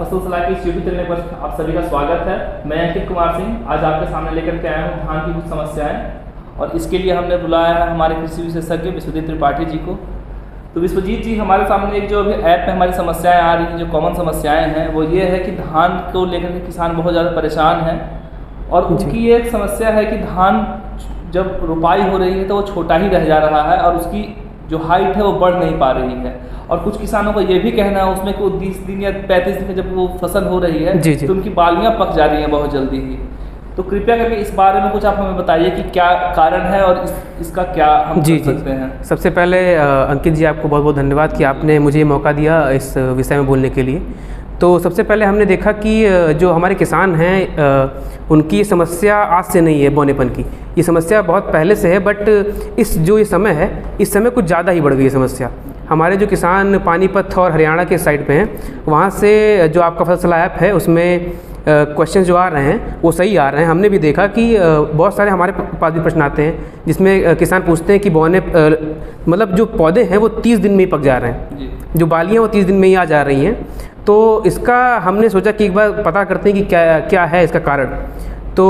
फसल सलाह के इस यूट्यूब चैनल पर आप सभी का स्वागत है। मैं अंकित कुमार सिंह आज आपके सामने लेकर के आया हूँ धान की कुछ समस्याएं, और इसके लिए हमने बुलाया है हमारे कृषि विशेषज्ञ विश्वजीत त्रिपाठी जी को। तो विश्वजीत जी, हमारे सामने एक जो अभी ऐप में हमारी समस्याएं आ रही हैं, जो कॉमन समस्याएं हैं, वो ये है कि धान को लेकर के किसान बहुत ज़्यादा परेशान हैं। और उनकी एक समस्या है कि धान जब रोपाई हो रही है तो वो छोटा ही रह जा रहा है और उसकी जो हाइट है वो बढ़ नहीं पा रही है। और कुछ किसानों का ये भी कहना है उसमें कि 20 दिन या 35 दिन में जब वो फसल हो रही है तो उनकी बालियाँ पक जा रही हैं बहुत जल्दी ही। तो कृपया करके इस बारे में कुछ आप हमें बताइए कि क्या कारण है और इसका क्या हम कर सकते हैं। सबसे पहले अंकित जी, आपको बहुत बहुत धन्यवाद कि आपने मुझे मौका दिया इस विषय में बोलने के लिए। तो सबसे पहले हमने देखा कि जो हमारे किसान हैं उनकी समस्या आज से नहीं है बोनेपन की, ये समस्या बहुत पहले से है। बट ये समय है, इस समय कुछ ज़्यादा ही बढ़ गई है समस्या। हमारे जो किसान पानीपत और हरियाणा के साइड पे हैं, वहाँ से जो आपका फसल सलाह ऐप है उसमें क्वेश्चन जो आ रहे हैं वो सही आ रहे हैं। हमने भी देखा कि बहुत सारे हमारे पास भी प्रश्न आते हैं जिसमें किसान पूछते हैं कि मतलब जो पौधे हैं वो 30 दिन में ही पक जा रहे हैं, जो बालियाँ वो 30 दिन में ही आ जा रही हैं। तो इसका हमने सोचा कि एक बार पता करते हैं कि क्या है इसका कारण। तो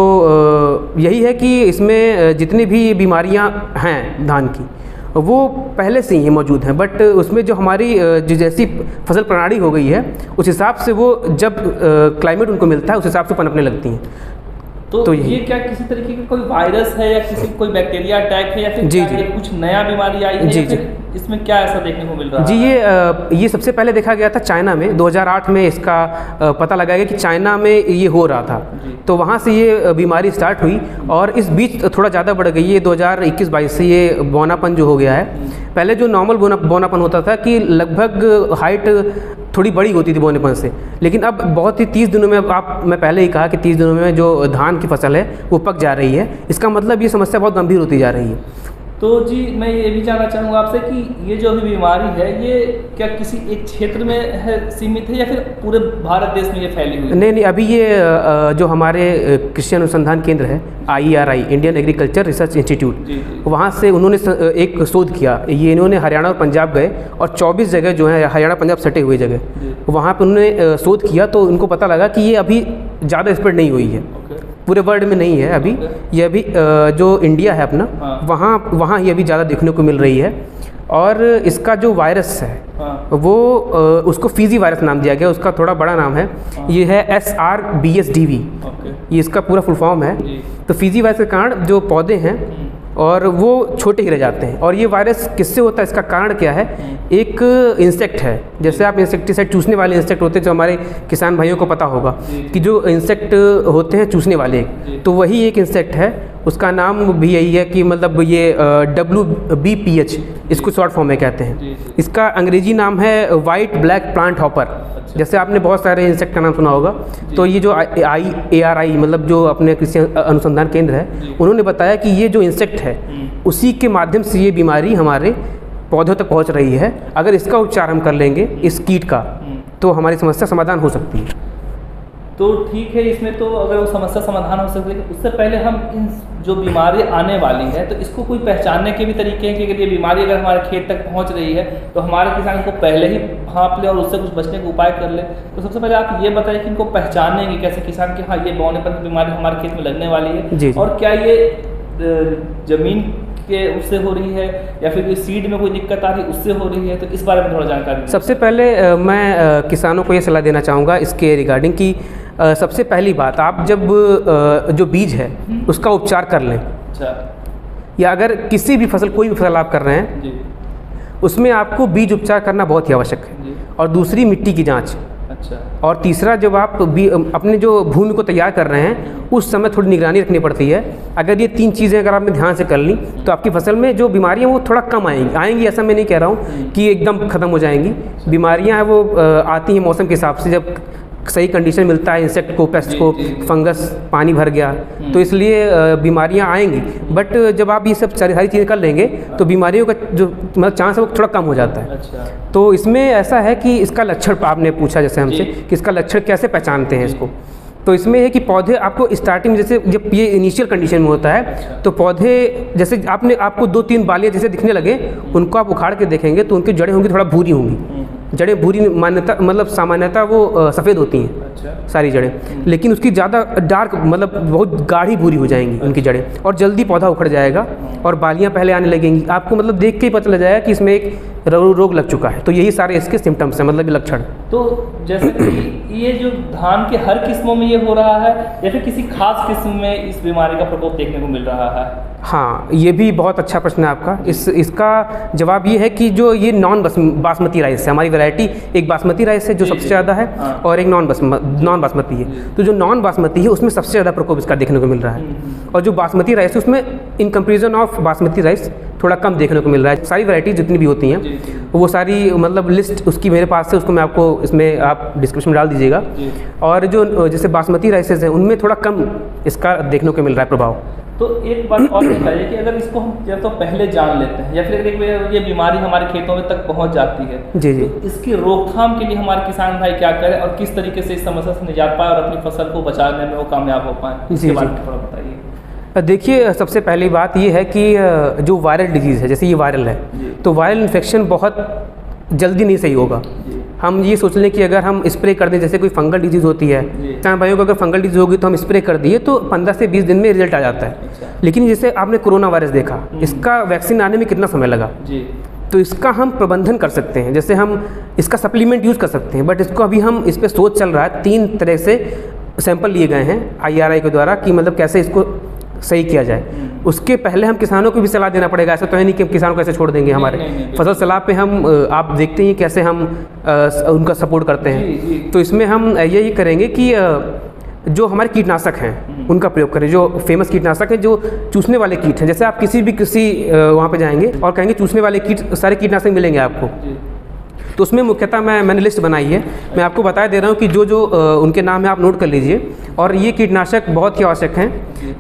यही है कि इसमें जितनी भी बीमारियां हैं धान की वो पहले से ही मौजूद हैं, बट उसमें जो हमारी जैसी फसल प्रणाली हो गई है उस हिसाब से वो जब क्लाइमेट उनको मिलता है उस हिसाब से पनपने लगती हैं। तो ये क्या किसी तरीके का कोई वायरस है या कोई बैक्टीरिया अटैक है या फिर कुछ नया बीमारी आई है? जी, इसमें क्या ऐसा देखने को मिल रहा है? जी, ये सबसे पहले देखा गया था चाइना में। 2008 में इसका पता लगाया गया कि चाइना में ये हो रहा था, तो वहाँ से ये बीमारी स्टार्ट हुई और इस बीच थोड़ा ज़्यादा बढ़ गई है। 2021-22 से ये बौनापन जो हो गया है। पहले जो नॉर्मल बौनापन होता था कि लगभग हाइट थोड़ी बड़ी होती थी बोनेपन से, लेकिन अब बहुत ही 30 दिनों में मैं पहले ही कहा कि 30 दिनों में जो धान की फसल है वो पक जा रही है। इसका मतलब ये समस्या बहुत गंभीर होती जा रही है। तो जी, मैं ये भी जानना चाहूँगा आपसे कि ये जो अभी बीमारी है ये क्या किसी एक क्षेत्र में है सीमित है या फिर पूरे भारत देश में ये फैली हुई है? नहीं, अभी ये जो हमारे कृषि अनुसंधान केंद्र है IERI, Indian agriculture research institute, वहाँ से उन्होंने एक शोध किया। ये इन्होंने हरियाणा और पंजाब गए और 24 जगह जो है हरियाणा पंजाब सटे हुए जगह, वहाँ पर उन्होंने शोध किया। तो उनको पता लगा कि ये अभी ज़्यादा स्प्रेड नहीं हुई है, पूरे वर्ल्ड में नहीं है अभी। ये अभी जो इंडिया है अपना, वहाँ ये अभी ज़्यादा देखने को मिल रही है। और इसका जो वायरस है वो उसको फीजी वायरस नाम दिया गया, उसका थोड़ा बड़ा नाम है। ये है SRBSDV, ये इसका पूरा फुल फॉर्म है। तो फीजी वायरस के कारण जो पौधे हैं और वो छोटे ही रह जाते हैं। और ये वायरस किससे होता है, इसका कारण क्या है? एक इंसेक्ट है, जैसे आप इंसेक्टिसाइड चूसने वाले इंसेक्ट होते हैं, जो हमारे किसान भाइयों को पता होगा कि जो इंसेक्ट होते हैं चूसने वाले, तो वही एक इंसेक्ट है। उसका नाम भी यही है कि मतलब ये WBPH इसको शॉर्ट फॉर्म में कहते हैं। इसका अंग्रेजी नाम है वाइट ब्लैक प्लांट हॉपर। जैसे आपने बहुत सारे इंसेक्ट का नाम सुना होगा, तो ये जो IERI मतलब जो अपने कृषि अनुसंधान केंद्र है, उन्होंने बताया कि ये जो इंसेक्ट है उसी के माध्यम से ये बीमारी हमारे पौधों तक पहुंच रही है। अगर इसका उपचार हम कर लेंगे इस कीट का, तो हमारी समस्या समाधान हो सकती है। तो ठीक है, इसमें तो अगर वो समस्या समाधान हो सकती है, उससे पहले हम इन जो बीमारी आने वाली है तो इसको कोई पहचानने के भी तरीके हैं कि अगर ये बीमारी अगर हमारे खेत तक पहुंच रही है तो हमारे किसान को पहले ही भांप ले और उससे कुछ बचने का उपाय कर ले। तो सबसे पहले आप ये बताइए कि इनको पहचानेंगे कैसे किसान कि हाँ ये बौनेपन की बीमारी हमारे खेत में लगने वाली है, और क्या ये जमीन के उससे हो रही है या फिर सीड में कोई दिक्कत आ रही है उससे हो रही है? तो इस बारे में थोड़ा जानकारी। सबसे पहले मैं किसानों को ये सलाह देना चाहूँगा इसके रिगार्डिंग कि सबसे पहली बात, आप जब जो बीज है उसका उपचार कर लें। या अगर किसी भी फसल कोई भी फसल आप कर रहे हैं उसमें आपको बीज उपचार करना बहुत ही आवश्यक है। और दूसरी मिट्टी की जाँच। और तीसरा, जब आप अपने जो भूमि को तैयार कर रहे हैं उस समय थोड़ी निगरानी रखनी पड़ती है। अगर ये 3 चीज़ें अगर आपने ध्यान से कर ली तो आपकी फसल में जो बीमारियां वो थोड़ा कम आएंगी। ऐसा मैं नहीं कह रहा हूँ कि एकदम ख़त्म हो जाएंगी। बीमारियां हैं वो आती हैं मौसम के हिसाब से, जब सही कंडीशन मिलता है इंसेक्ट को, पेस्ट को, फंगस, पानी भर गया, तो इसलिए बीमारियां आएंगी। बट जब आप ये सब सारी चीज़ें कर लेंगे तो बीमारियों का जो मतलब चांस है वो थोड़ा कम हो जाता है। तो इसमें ऐसा है कि इसका लक्षण, आपने पूछा जैसे हमसे कि इसका लक्षण कैसे पहचानते हैं इसको, तो इसमें है कि पौधे आपको स्टार्टिंग में जैसे जब ये इनिशियल कंडीशन में होता है तो पौधे जैसे आपको 2-3 बालियाँ जैसे दिखने लगे, उनको आप उखाड़ के देखेंगे तो उनकी जड़ें होंगी थोड़ा भूरी होंगी। जड़ें भूरी मान्यता मतलब सामान्यतः वो सफ़ेद होती हैं। अच्छा। सारी जड़ें, लेकिन उसकी ज़्यादा डार्क मतलब बहुत गाढ़ी भूरी हो जाएंगी उनकी जड़ें, और जल्दी पौधा उखड़ जाएगा और बालियाँ पहले आने लगेंगी। आपको मतलब देख के ही पता लग जाएगा कि इसमें एक रोग लग चुका है। तो यही सारे इसके सिम्टम्स हैं, मतलब लक्षण। तो जैसे कि ये जो धान के हर किस्मों में ये हो रहा है या फिर किसी खास किस्म में इस बीमारी का प्रकोप देखने को मिल रहा है? हाँ, ये भी बहुत अच्छा प्रश्न है आपका। इसका जवाब ये है कि जो ये नॉन बासमती राइस है, हमारी वैरायटी एक बासमती राइस है जो सबसे ज़्यादा है, और एक नॉन बासमती है। तो जो नॉन बासमती है उसमें सबसे ज़्यादा प्रकोप इसका देखने को मिल रहा है, और जो बासमती राइस है उसमें in comparison of basmati rice थोड़ा कम देखने को मिल रहा है। सारी वैरायटी जितनी भी होती हैं वो सारी मतलब लिस्ट उसकी मेरे पास है, उसको मैं आपको इसमें आप डिस्क्रिप्शन में डाल दीजिएगा। और जो जैसे बासमती राइसेस हैं उनमें थोड़ा कम इसका देखने को मिल रहा है प्रभाव। तो एक बात और बताइए कि अगर इसको हम या तो पहले जान लेते हैं या फिर एक बार ये बीमारी हमारे खेतों में तक पहुंच जाती है, जी जी, तो इसकी रोकथाम के लिए हमारे किसान भाई क्या करें और किस तरीके से इस समस्या से निजात पाए और अपनी फसल को बचाने में वो कामयाब हो पाए, इसके बारे में थोड़ा बताइए। देखिए, सबसे पहली बात ये है कि जो वायरल डिजीज़ है, जैसे ये वायरल है, तो वायरल इन्फेक्शन बहुत जल्दी नहीं सही होगा। हम ये सोच लें कि अगर हम स्प्रे कर दें, जैसे कोई फंगल डिजीज़ होती है, किसान भाइयों को अगर फंगल डिजीज़ होगी तो हम स्प्रे कर दिए तो 15 से 20 दिन में रिजल्ट आ जाता है। लेकिन जैसे आपने कोरोना वायरस देखा, इसका वैक्सीन आने में कितना समय लगा, तो इसका हम प्रबंधन कर सकते हैं। जैसे हम इसका सप्लीमेंट यूज़ कर सकते हैं, बट इसको अभी हम इस पर सोच चल रहा है। 3 तरह से सैंपल लिए गए हैं IRI के द्वारा कि मतलब कैसे इसको सही किया जाए। उसके पहले हम किसानों को भी सलाह देना पड़ेगा। ऐसा तो है नहीं कि हम किसानों को ऐसे छोड़ देंगे। हमारे फसल सलाह पे हम आप देखते ही कैसे हम उनका सपोर्ट करते हैं। तो इसमें हम यही करेंगे कि जो हमारे कीटनाशक हैं उनका प्रयोग करें, जो फेमस कीटनाशक हैं, जो चूसने वाले कीट हैं। जैसे आप किसी वहाँ पे जाएंगे और कहेंगे चूसने वाले कीट, सारे कीटनाशक मिलेंगे आपको। तो उसमें मुख्यतः मैंने लिस्ट बनाई है, मैं आपको बता दे रहा हूँ कि जो उनके नाम है आप नोट कर लीजिए। और ये कीटनाशक बहुत ही आवश्यक हैं।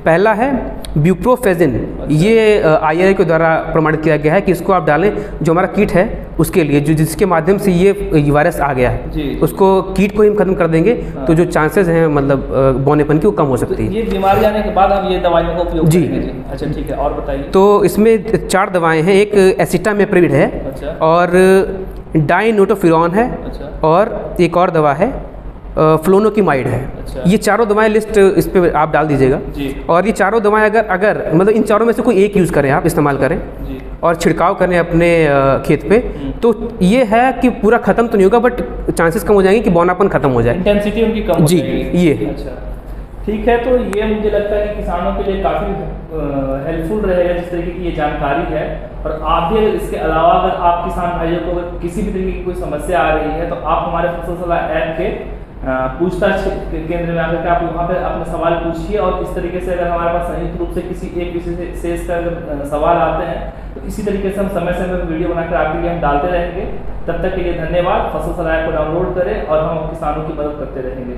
पहला है ब्यूप्रोफेजिन। ये IRI के द्वारा प्रमाणित किया गया है कि इसको आप डालें जो हमारा कीट है उसके लिए, जो जिसके माध्यम से ये वायरस आ गया है, उसको कीट को ही हम खत्म कर देंगे। तो जो चांसेस हैं मतलब बौनेपन की, वो कम हो सकती है। ये बीमारी आने के बाद हम ये दवाइयों का उपयोग करेंगे? अच्छा, ठीक है, और बताइए। तो इसमें 4 दवाएँ हैं। एक एसिटामेप्रिड है, और डाइनोटोफिरॉन है, और एक और दवा है फ्लोनोकिमाइड है। ये चारों दवाएं लिस्ट इस पे आप डाल दीजिएगा। और ये चारों दवाएं अगर मतलब इन चारों में से कोई एक यूज़ करें, आप इस्तेमाल करें और छिड़काव करें अपने खेत पे, तो ये है कि पूरा ख़त्म तो नहीं होगा, बट चांसेस कम हो जाएंगे कि बौनापन खत्म हो जाए, इंटेंसिटी उनकी कम हो जाएगी। ये अच्छा, ठीक है। तो ये मुझे लगता है कि किसानों के लिए काफ़ी हेल्पफुल रहेगा जिस तरीके की ये जानकारी है। और आप भी इसके अलावा अगर आप किसान भाइयों को किसी भी तरीके की कोई समस्या आ रही है तो आप हमारे फसल सलाह ऐप के पूछताछ केंद्र में आकर के आप वहाँ पे अपने सवाल पूछिए। और इस तरीके से अगर हमारे पास संयुक्त रूप से किसी एक विशेष का अगर सवाल आते हैं तो इसी तरीके से हम समय समय पर वीडियो बनाकर आपके लिए हम डालते रहेंगे। तब तक के लिए धन्यवाद। फसल सलाह ऐप को डाउनलोड करें और हम किसानों की मदद करते रहेंगे।